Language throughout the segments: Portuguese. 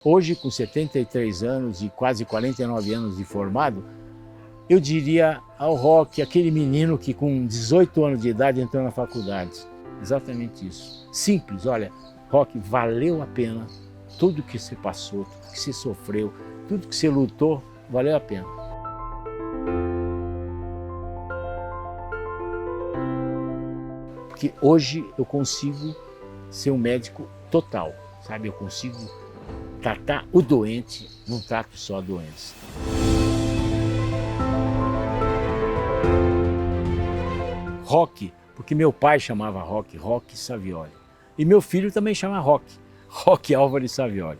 Hoje, com 73 anos e quase 49 anos de formado, eu diria ao Roque, aquele menino que com 18 anos de idade entrou na faculdade. Exatamente isso. Simples, olha, Roque, valeu a pena tudo que você passou, tudo que você sofreu, tudo que você lutou, valeu a pena. Porque hoje eu consigo ser um médico total, sabe? Eu consigo tratar o doente, não trato só a doença. Roque, porque meu pai chamava Roque Savioli. E meu filho também chama Roque Álvares Savioli.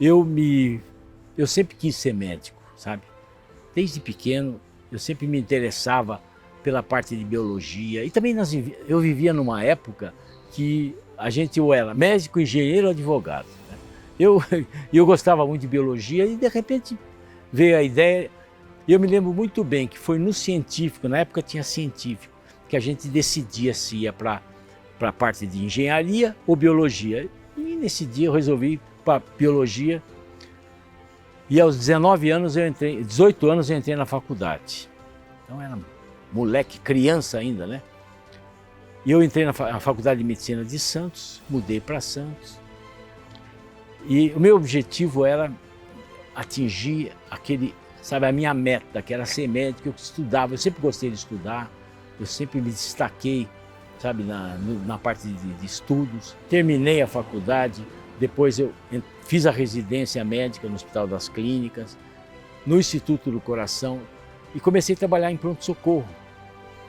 Eu sempre quis ser médico, sabe? Desde pequeno eu sempre me interessava pela parte de biologia. E também eu vivia numa época que a gente ou era médico, engenheiro ou advogado. Eu gostava muito de biologia e de repente veio a ideia. Eu me lembro muito bem que foi no científico, na época tinha científico, que a gente decidia se ia para a parte de engenharia ou biologia. E nesse dia eu resolvi para biologia. E aos 18 anos eu entrei na faculdade. Então era moleque, criança ainda, né? E eu entrei na Faculdade de Medicina de Santos, mudei para Santos. E o meu objetivo era atingir a minha meta, que era ser médico. Eu estudava, eu sempre gostei de estudar, eu sempre me destaquei, sabe, na parte de estudos. Terminei a faculdade, depois eu fiz a residência médica no Hospital das Clínicas, no Instituto do Coração e comecei a trabalhar em pronto-socorro,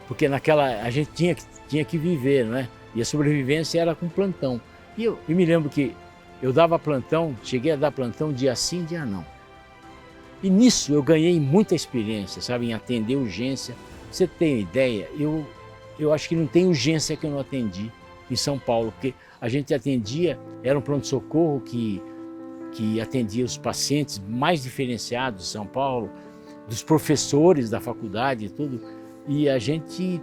porque a gente tinha que viver, né? E a sobrevivência era com plantão. E eu me lembro que eu dava plantão, cheguei a dar plantão dia sim, dia não. E nisso eu ganhei muita experiência, sabe, em atender urgência. Pra você tem ideia, eu acho que não tem urgência que eu não atendi em São Paulo, porque a gente atendia, era um pronto-socorro que atendia os pacientes mais diferenciados de São Paulo, dos professores da faculdade e tudo. E a gente,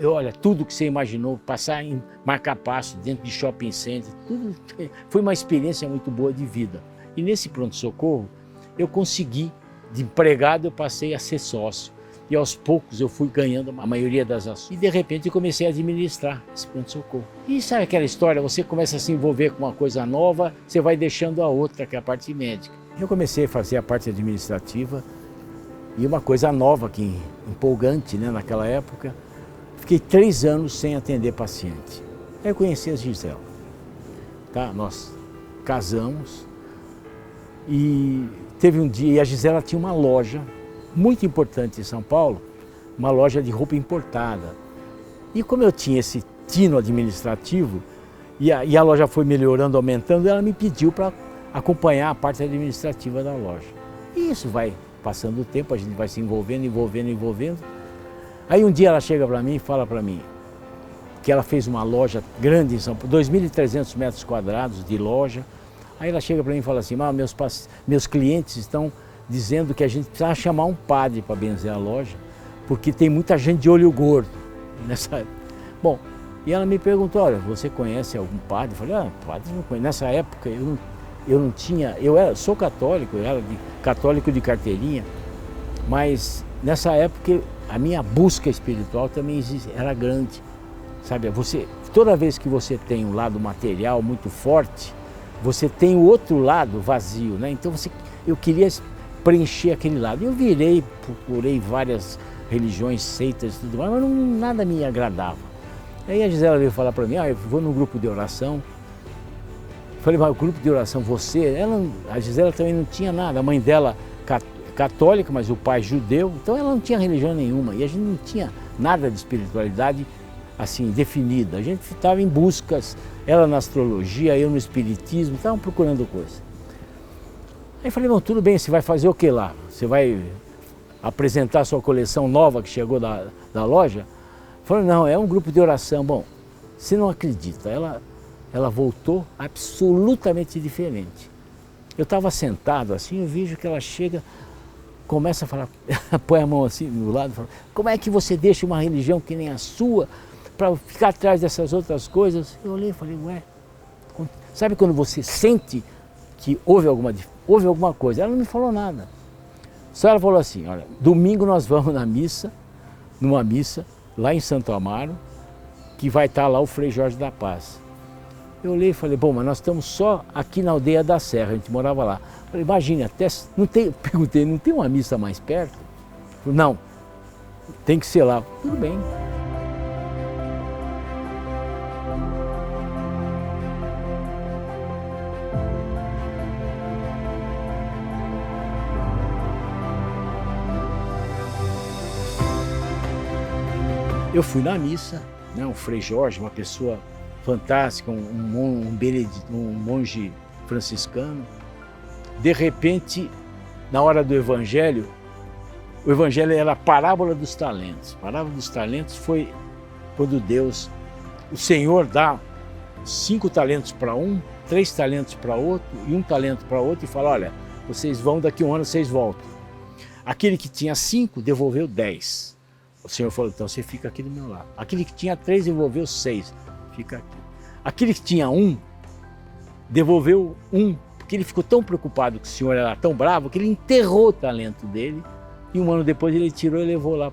olha, tudo que você imaginou, passar em marca-passo dentro de shopping center, tudo foi uma experiência muito boa de vida. E nesse pronto-socorro, eu consegui, de empregado eu passei a ser sócio. E aos poucos eu fui ganhando a maioria das ações. E de repente eu comecei a administrar esse pronto-socorro. E sabe aquela história, você começa a se envolver com uma coisa nova, você vai deixando a outra, que é a parte médica. Eu comecei a fazer a parte administrativa e uma coisa nova, empolgante, né, naquela época. Fiquei 3 anos sem atender paciente. Aí eu conheci a Gisela. Tá? Nós casamos e teve um dia, e a Gisela tinha uma loja muito importante em São Paulo, uma loja de roupa importada. E como eu tinha esse tino administrativo, e a loja foi melhorando, aumentando, ela me pediu para acompanhar a parte administrativa da loja. E isso vai passando o tempo, a gente vai se envolvendo. Aí um dia ela chega para mim e fala para mim que ela fez uma loja grande em São Paulo, 2.300 metros quadrados de loja. Aí ela chega para mim e fala assim, meus clientes estão dizendo que a gente precisa chamar um padre para benzer a loja, porque tem muita gente de olho gordo nessa época. Bom, e ela me perguntou, olha, você conhece algum padre? Eu falei, padre não conheço. Nessa época eu não tinha, sou católico, eu era católico de carteirinha, mas nessa época a minha busca espiritual também era grande, sabe? Toda vez que você tem um lado material muito forte, você tem o outro lado vazio, né? Então eu queria preencher aquele lado. Eu procurei várias religiões, seitas e tudo mais, mas nada me agradava. Aí a Gisela veio falar para mim, eu vou num grupo de oração. Eu falei, mas o grupo de oração, a Gisela também não tinha nada, a mãe dela católica, mas o pai judeu, então ela não tinha religião nenhuma, e a gente não tinha nada de espiritualidade assim, definida. A gente estava em buscas, ela na astrologia, eu no espiritismo, estavam procurando coisa. Aí eu falei, bom, tudo bem, você vai fazer o que lá? Você vai apresentar a sua coleção nova que chegou da loja? Falei, não, é um grupo de oração. Bom, você não acredita, ela voltou absolutamente diferente. Eu estava sentado assim, eu vejo que ela chega, começa a falar, põe a mão assim no lado, fala, como é que você deixa uma religião que nem a sua para ficar atrás dessas outras coisas? Eu olhei e falei, ué, sabe quando você sente que houve alguma coisa. Ela não me falou nada. Só ela falou assim, olha, domingo nós vamos numa missa, lá em Santo Amaro, que vai estar lá o Frei Jorge da Paz. Eu olhei e falei, bom, mas nós estamos só aqui na aldeia da Serra, a gente morava lá. Falei, imagine, perguntei, não tem uma missa mais perto? Falei, não, tem que ser lá. Tudo bem. Eu fui na missa, né, o Frei Jorge, uma pessoa fantástica, um monge franciscano. De repente, na hora do Evangelho, o Evangelho era a parábola dos talentos. A parábola dos talentos foi quando o Senhor dá 5 talentos para um, 3 talentos para outro e 1 talento para outro e fala, olha, vocês vão, daqui a um ano vocês voltam. Aquele que tinha 5 devolveu 10. O Senhor falou, então você fica aqui do meu lado. Aquele que tinha 3 devolveu 6, fica aqui. Aquele que tinha 1 devolveu 1, porque ele ficou tão preocupado que o Senhor era tão bravo que ele enterrou o talento dele e 1 ano depois ele tirou e levou lá.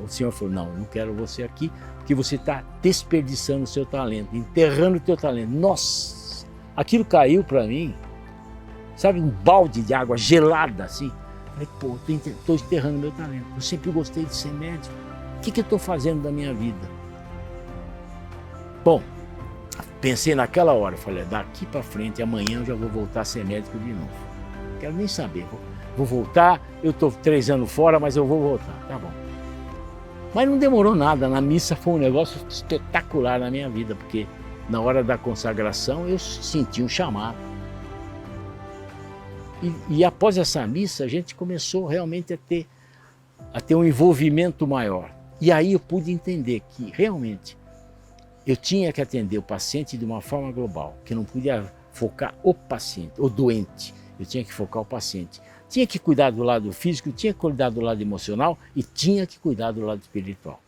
O Senhor falou, não, eu não quero você aqui porque você está desperdiçando o seu talento, enterrando o teu talento. Nossa, aquilo caiu para mim, sabe, um balde de água gelada assim. Falei, pô, estou enterrando meu talento. Eu sempre gostei de ser médico. O que eu estou fazendo da minha vida? Bom, pensei naquela hora. Falei, daqui para frente, amanhã eu já vou voltar a ser médico de novo. Não quero nem saber. Vou voltar, eu estou 3 anos fora, mas eu vou voltar. Tá bom. Mas não demorou nada. Na missa foi um negócio espetacular na minha vida, porque na hora da consagração eu senti um chamado. E após essa missa, a gente começou realmente a ter um envolvimento maior. E aí eu pude entender que, realmente, eu tinha que atender o paciente de uma forma global, que não podia focar o paciente, o doente. Eu tinha que focar o paciente. Tinha que cuidar do lado físico, tinha que cuidar do lado emocional e tinha que cuidar do lado espiritual.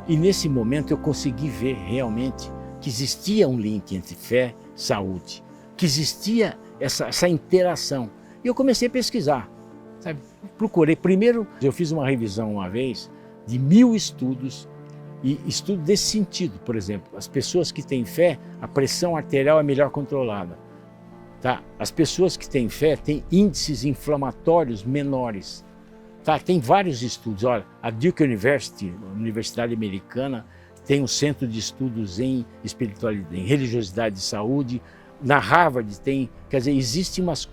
E nesse momento eu consegui ver realmente que existia um link entre fé e saúde, que existia essa interação. E eu comecei a pesquisar, sabe? Procurei. Primeiro, eu fiz uma revisão uma vez de 1000 estudos, e estudo desse sentido. Por exemplo, as pessoas que têm fé, a pressão arterial é melhor controlada. Tá? As pessoas que têm fé têm índices inflamatórios menores. Tá, tem vários estudos. Olha, a Duke University, a Universidade Americana, tem um centro de estudos em espiritualidade, em religiosidade e saúde. Na Harvard tem, quer dizer, existem umas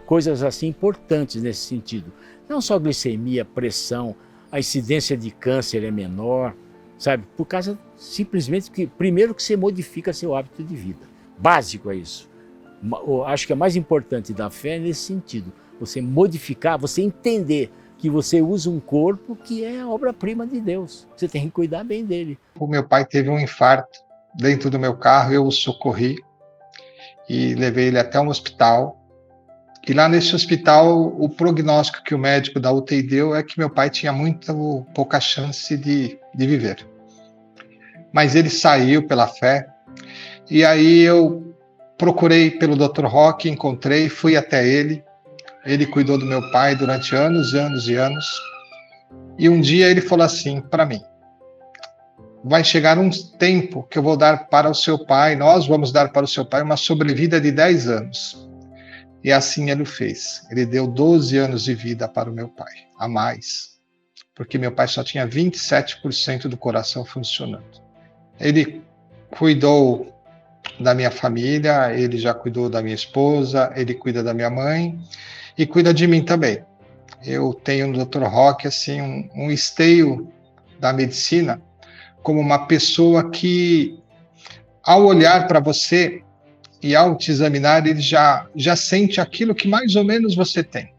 coisas assim importantes nesse sentido. Não só glicemia, pressão, a incidência de câncer é menor, sabe? Por causa simplesmente que, primeiro, que você modifica seu hábito de vida. Básico é isso. Acho que é mais importante da fé nesse sentido. Você modificar, você entender que você usa um corpo que é a obra-prima de Deus. Você tem que cuidar bem dele. O meu pai teve um infarto dentro do meu carro, eu o socorri e levei ele até um hospital. E lá nesse hospital, o prognóstico que o médico da UTI deu é que meu pai tinha muito pouca chance de viver. Mas ele saiu pela fé, e aí eu procurei pelo Dr. Roque, encontrei, fui até ele. Ele cuidou do meu pai durante anos e anos e anos. E um dia ele falou assim para mim, vai chegar um tempo que eu vou dar para o seu pai, nós vamos dar para o seu pai uma sobrevida de 10 anos. E assim ele o fez. Ele deu 12 anos de vida para o meu pai, a mais. Porque meu pai só tinha 27% do coração funcionando. Ele cuidou da minha família, ele já cuidou da minha esposa, ele cuida da minha mãe e cuida de mim também. Eu tenho no Dr. Roque assim, um esteio da medicina como uma pessoa que, ao olhar para você e ao te examinar, ele já sente aquilo que mais ou menos você tem.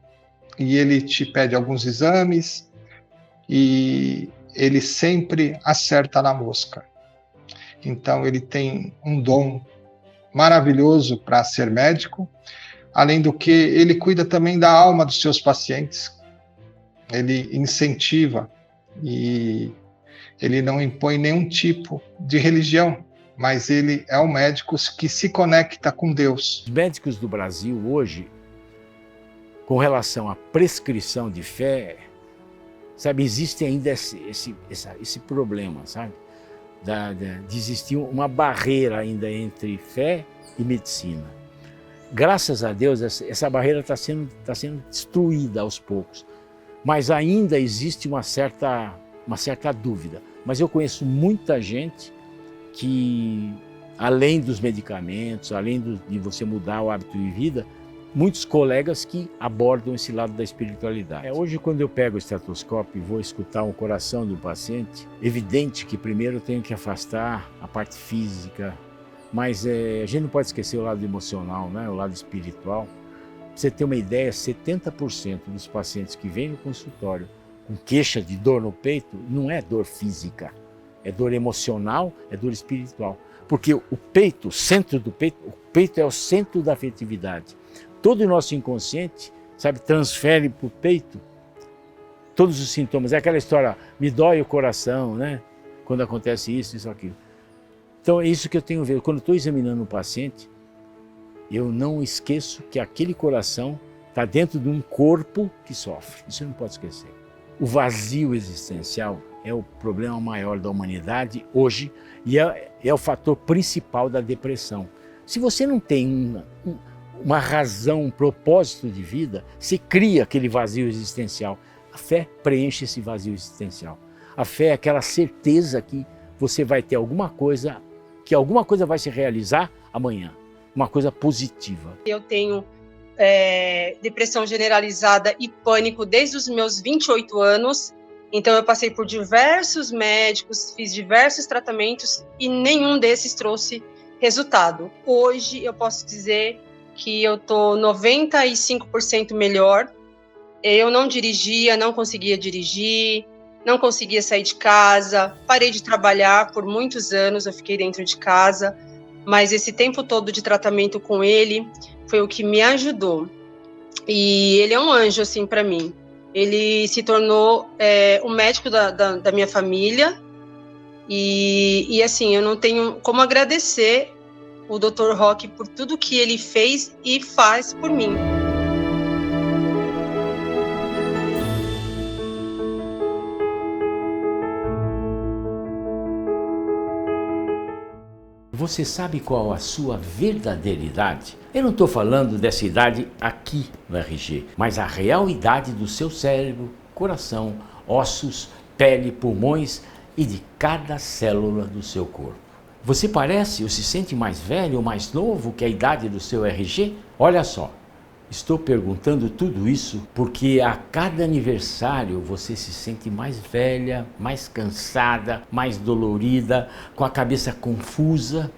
E ele te pede alguns exames e ele sempre acerta na mosca. Então ele tem um dom maravilhoso para ser médico. Além do que, ele cuida também da alma dos seus pacientes. Ele incentiva e ele não impõe nenhum tipo de religião, mas ele é um médico que se conecta com Deus. Os médicos do Brasil hoje, com relação à prescrição de fé, sabe, existe ainda esse problema, sabe? De existir uma barreira ainda entre fé e medicina. Graças a Deus, essa barreira está sendo destruída aos poucos, mas ainda existe uma certa dúvida. Mas eu conheço muita gente que, além dos medicamentos, além de você mudar o hábito de vida, muitos colegas que abordam esse lado da espiritualidade. Hoje, quando eu pego o estetoscópio e vou escutar o coração do paciente, é evidente que primeiro eu tenho que afastar a parte física, mas a gente não pode esquecer o lado emocional, né? O lado espiritual. Pra você ter uma ideia, 70% dos pacientes que vêm no consultório com queixa de dor no peito não é dor física, é dor emocional, é dor espiritual. Porque o peito, o centro do peito, o peito é o centro da afetividade. Todo o nosso inconsciente, sabe, transfere para o peito todos os sintomas. É aquela história, me dói o coração, né? Quando acontece isso, aquilo. Então é isso que eu tenho a ver. Quando estou examinando um paciente, eu não esqueço que aquele coração está dentro de um corpo que sofre. Isso eu não pode esquecer. O vazio existencial é o problema maior da humanidade hoje e é o fator principal da depressão. Se você não tem uma razão, um propósito de vida, se cria aquele vazio existencial. A fé preenche esse vazio existencial. A fé é aquela certeza que você vai ter alguma coisa, que alguma coisa vai se realizar amanhã, uma coisa positiva. Eu tenho depressão generalizada e pânico desde os meus 28 anos, então eu passei por diversos médicos, fiz diversos tratamentos e nenhum desses trouxe resultado. Hoje eu posso dizer que eu tô 95% melhor. Eu não dirigia, não conseguia dirigir, não conseguia sair de casa, parei de trabalhar por muitos anos, eu fiquei dentro de casa, mas esse tempo todo de tratamento com ele foi o que me ajudou. E ele é um anjo, assim, para mim. Ele se tornou o médico da minha família e, assim, eu não tenho como agradecer o Dr. Roque por tudo que ele fez e faz por mim. Você sabe qual a sua verdadeira idade? Eu não estou falando dessa idade aqui no RG, mas a real idade do seu cérebro, coração, ossos, pele, pulmões e de cada célula do seu corpo. Você parece ou se sente mais velho ou mais novo que a idade do seu RG? Olha só, estou perguntando tudo isso porque a cada aniversário você se sente mais velha, mais cansada, mais dolorida, com a cabeça confusa.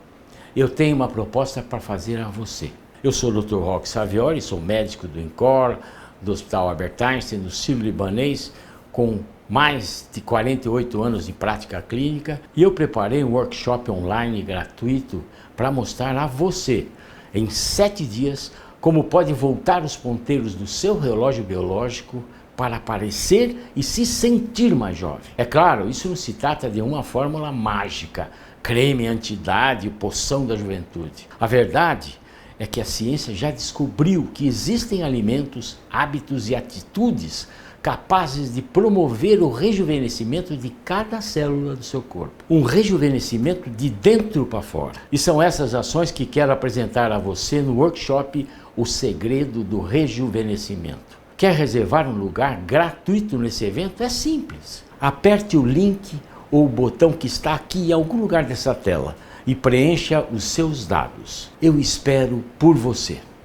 Eu tenho uma proposta para fazer a você. Eu sou o Dr. Roque Savioli, sou médico do INCOR, do Hospital Albert Einstein, do Sírio-Libanês, com mais de 48 anos de prática clínica, e eu preparei um workshop online gratuito para mostrar a você, em 7 dias, como pode voltar os ponteiros do seu relógio biológico para parecer e se sentir mais jovem. É claro, isso não se trata de uma fórmula mágica, creme anti-idade, poção da juventude. A verdade é que a ciência já descobriu que existem alimentos, hábitos e atitudes capazes de promover o rejuvenescimento de cada célula do seu corpo. Um rejuvenescimento de dentro para fora. E são essas ações que quero apresentar a você no workshop O Segredo do Rejuvenescimento. Quer reservar um lugar gratuito nesse evento? É simples. Aperte o link ou o botão que está aqui em algum lugar dessa tela e preencha os seus dados. Eu espero por você.